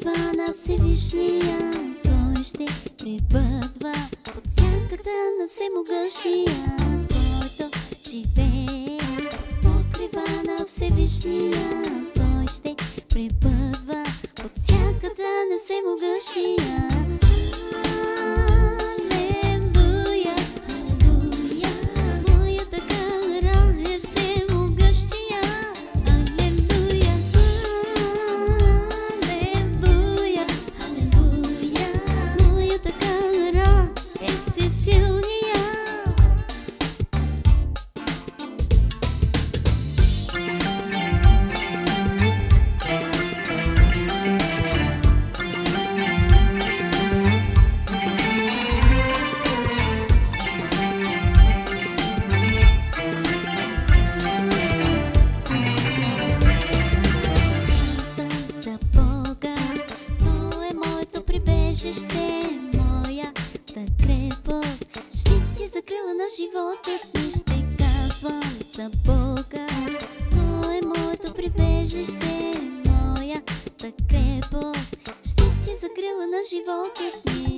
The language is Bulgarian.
покрива на Всевишния, той ще пребъдва под сянката на Всемогъщия, който живее под покрива на Всевишния, той ще пребъдва под сянката на Всемогъщия. Моята крепост, щит и закрила на живота ми, ще казвам за Бога. Той е моето прибежище, моята крепост, щит и закрила на живота ми.